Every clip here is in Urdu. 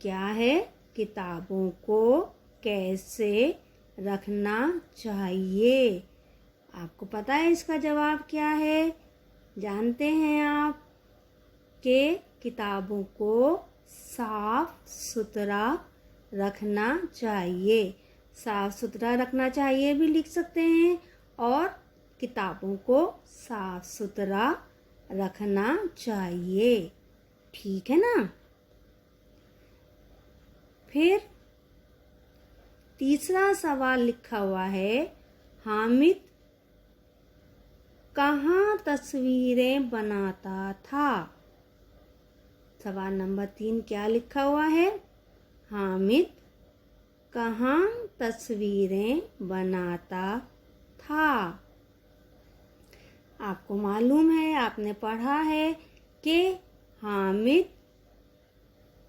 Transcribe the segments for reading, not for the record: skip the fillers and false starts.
کیا ہے؟ کتابوں کو کیسے رکھنا چاہیے؟ آپ کو پتہ ہے اس کا جواب کیا ہے؟ جانتے ہیں آپ کہ کتابوں کو صاف ستھرا رکھنا چاہیے. صاف ستھرا رکھنا چاہیے بھی لکھ سکتے ہیں اور کتابوں کو صاف ستھرا رکھنا چاہیے. ٹھیک ہے نا؟ پھر تیسرا سوال لکھا ہوا ہے، حامد کہاں تصویریں بناتا تھا؟ سوال نمبر 3 کیا لکھا ہوا ہے؟ حامد کہاں تصویریں بناتا تھا؟ آپ کو معلوم ہے، آپ نے پڑھا ہے کہ حامد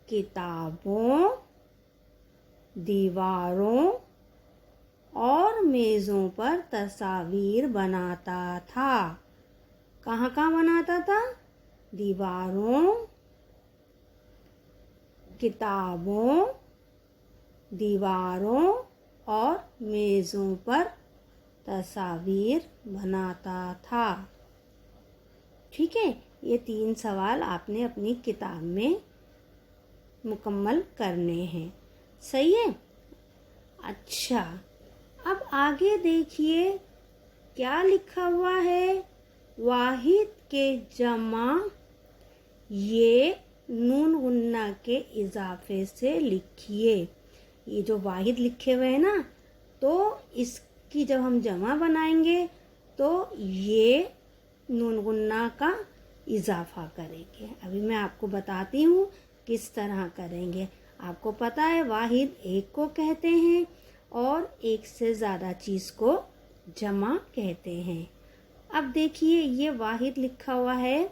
کتابوں، دیواروں اور میزوں پر تصاویر بناتا تھا. کہاں کہاں بناتا تھا؟ دیواروں، کتابوں، دیواروں اور میزوں پر تصاویر بناتا تھا. ٹھیک ہے، یہ 3 سوال آپ نے اپنی کتاب میں مکمل کرنے ہیں. صحیح ہے؟ اچھا، اب آگے دیکھیے کیا لکھا ہوا ہے. واحد کے جمع یہ نون غنہ کے اضافے سے لکھیے. یہ جو واحد لکھے ہوئے ہیں نا، تو اس کی جب ہم جمع بنائیں گے تو یہ نون غنہ کا اضافہ کریں گے. ابھی میں آپ کو بتاتی ہوں کس طرح کریں گے. آپ کو پتہ ہے واحد ایک کو کہتے ہیں اور ایک سے زیادہ چیز کو جمع کہتے ہیں. اب دیکھیے یہ واحد لکھا ہوا ہے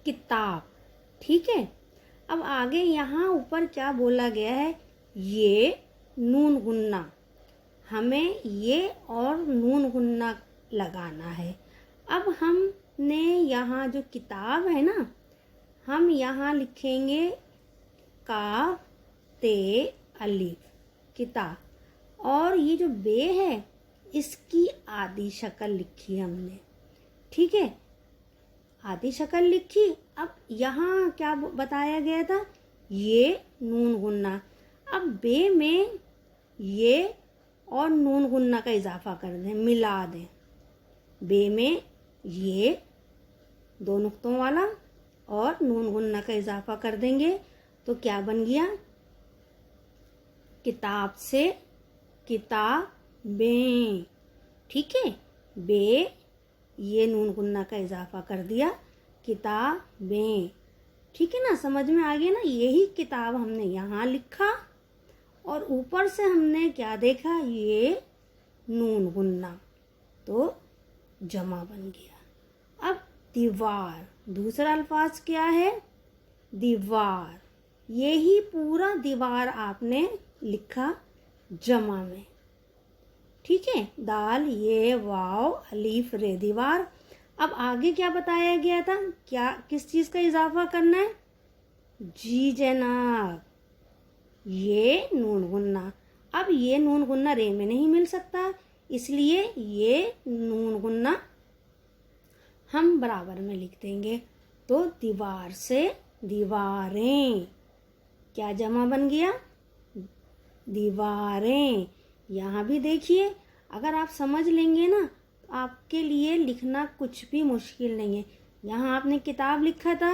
کتاب. ٹھیک ہے، اب آگے یہاں اوپر کیا بولا گیا ہے؟ یہ نون غنہ. ہمیں یہ اور نون غنہ لگانا ہے. اب ہم نے یہاں جو کتاب ہے نا، ہم یہاں لکھیں گے کاف تے الف کتاب، اور یہ جو بے ہے اس کی آدھی شکل لکھی ہم نے. ٹھیک ہے، آدھی شکل لکھی. اب یہاں کیا بتایا گیا تھا؟ یہ نون غنہ. اب بے میں یہ اور نون غنہ کا اضافہ کر دیں، ملا دیں. بے میں یہ 2 نقطوں والا اور نون غنہ کا اضافہ کر دیں گے تو کیا بن گیا؟ کتاب سے کتابیں. ٹھیک ہے، بے یہ نون غنہ کا اضافہ کر دیا، کتابیں. ٹھیک ہے نا؟ سمجھ میں آ گیا نا؟ یہی کتاب ہم نے یہاں لکھا اور اوپر سے ہم نے کیا دیکھا؟ یہ نون غنہ، تو جمع بن گیا. اب دیوار، دوسرا الفاظ کیا ہے؟ دیوار. یہی پورا دیوار آپ نے لکھا جمع میں. ٹھیک ہے، دال یہ واو الف رے دیوار. اب آگے کیا بتایا گیا تھا؟ کیا کس چیز کا اضافہ کرنا ہے؟ جی جناب، یہ نون غنہ. اب یہ نون غنہ رے میں نہیں مل سکتا، اس لیے یہ نون غنہ ہم برابر میں لکھ دیں گے. تو دیوار سے دیواریں. کیا جمع بن گیا؟ دیواریں. یہاں بھی دیکھیے، اگر آپ سمجھ لیں گے نا تو آپ کے لیے لکھنا کچھ بھی مشکل نہیں ہے. یہاں آپ نے کتاب لکھا تھا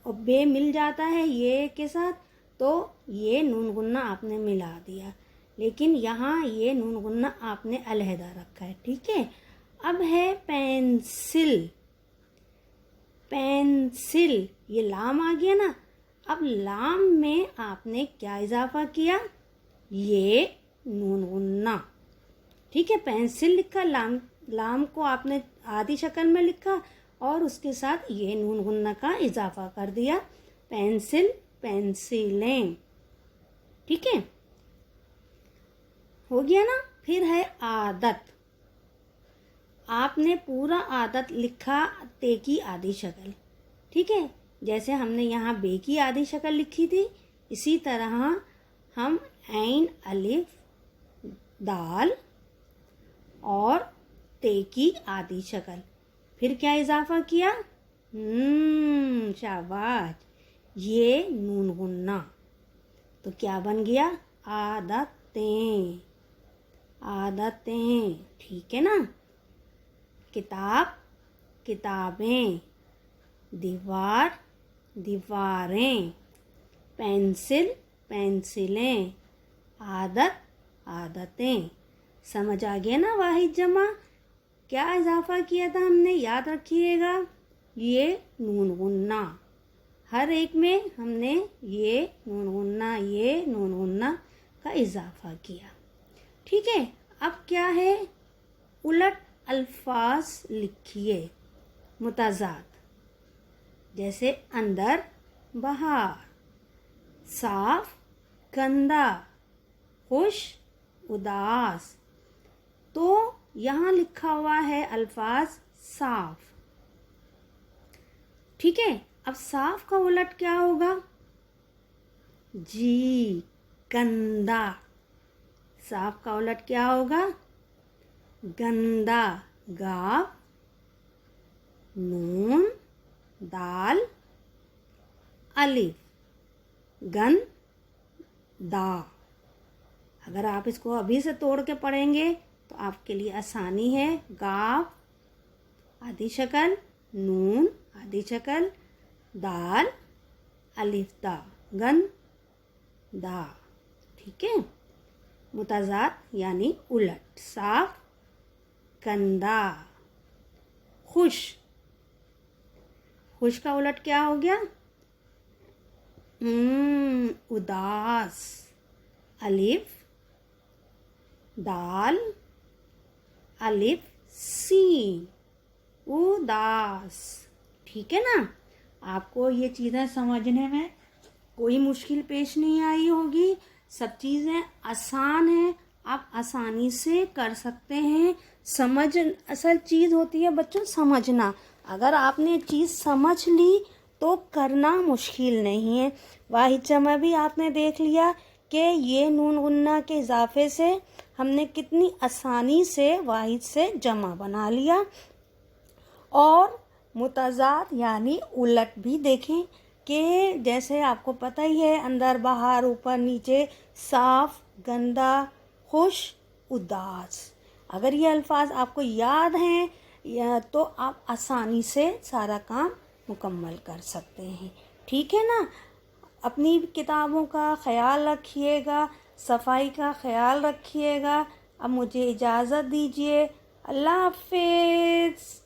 اور بے مل جاتا ہے یہ کے ساتھ، تو یہ نون غنہ آپ نے ملا دیا. لیکن یہاں یہ نون غنہ آپ نے علیحدہ رکھا ہے. ٹھیک ہے، اب ہے پینسل. پینسل، یہ لام آ گیا نا. اب لام میں آپ نے کیا اضافہ کیا؟ یہ نون غنہ. ٹھیک ہے، پینسل لکھا، لام کو آپ نے آدھی شکل میں لکھا اور اس کے ساتھ یہ نون غنہ کا اضافہ کر دیا. پینسل، پینسلیں. ٹھیک ہے، ہو گیا نا. پھر ہے عادت. آپ نے پورا عادت لکھا تے کی آدھی شکل. ٹھیک ہے، جیسے ہم نے یہاں بے کی آدھی شکل لکھی تھی، اسی طرح ہم عین الف دال اور تے کی آدھی شکل، پھر کیا اضافہ کیا؟ شاباش، یہ نون غنہ، تو کیا بن گیا؟ عادتیں، عادتیں، ٹھیک ہے نا؟ کتاب کتابیں، دیوار دیواریں، پینسل پینسلیں، عادت عادتیں۔ سمجھ آ گیا نا واحد جمع؟ کیا اضافہ کیا تھا ہم نے؟ یاد رکھیے گا، یہ نون غنہ، ہر ایک میں ہم نے یہ نون غنہ کا اضافہ کیا، ٹھیک ہے؟ اب کیا ہے؟ الٹ الفاظ لکھیے متضاد، جیسے اندر بہار، صاف گندا، خوش اداس۔ تو یہاں لکھا ہوا ہے الفاظ صاف، ٹھیک ہے؟ اب صاف کا الٹ کیا ہوگا؟ جی گندا، صاف کا الٹ کیا ہوگا؟ گندا، گاف نون دال الف گن دا۔ اگر آپ اس کو ابھی سے توڑ کے پڑھیں گے تو آپ کے لیے آسانی ہے۔ گاف آدھی شکل، نون آدھی شکل، دال الف دا، گن دا، ٹھیک ہے؟ متضاد یعنی الٹ، صاف گندا، خوش، خوش کا الٹ کیا ہو گیا؟ اداس، الف دال الف سین، اداس، ٹھیک ہے نا؟ آپ کو یہ چیزیں سمجھنے میں کوئی مشکل پیش نہیں آئی ہوگی، سب چیزیں آسان ہیں، آپ آسانی سے کر سکتے ہیں۔ سمجھ اصل چیز ہوتی ہے بچوں سمجھنا، اگر آپ نے چیز سمجھ لی تو کرنا مشکل نہیں ہے۔ واحد جمع بھی آپ نے دیکھ لیا کہ یہ نون غنہ کے اضافے سے ہم نے کتنی آسانی سے واحد سے جمع بنا لیا۔ اور متضاد یعنی الٹ بھی دیکھیں کہ جیسے آپ کو پتہ ہی ہے، اندر باہر اوپر نیچے، صاف گندا خوش اداس۔ اگر یہ الفاظ آپ کو یاد ہیں تو آپ آسانی سے سارا کام مکمل کر سکتے ہیں، ٹھیک ہے نا؟ اپنی کتابوں کا خیال رکھیے گا، صفائی کا خیال رکھیے گا۔ اب مجھے اجازت دیجیے، اللہ حافظ۔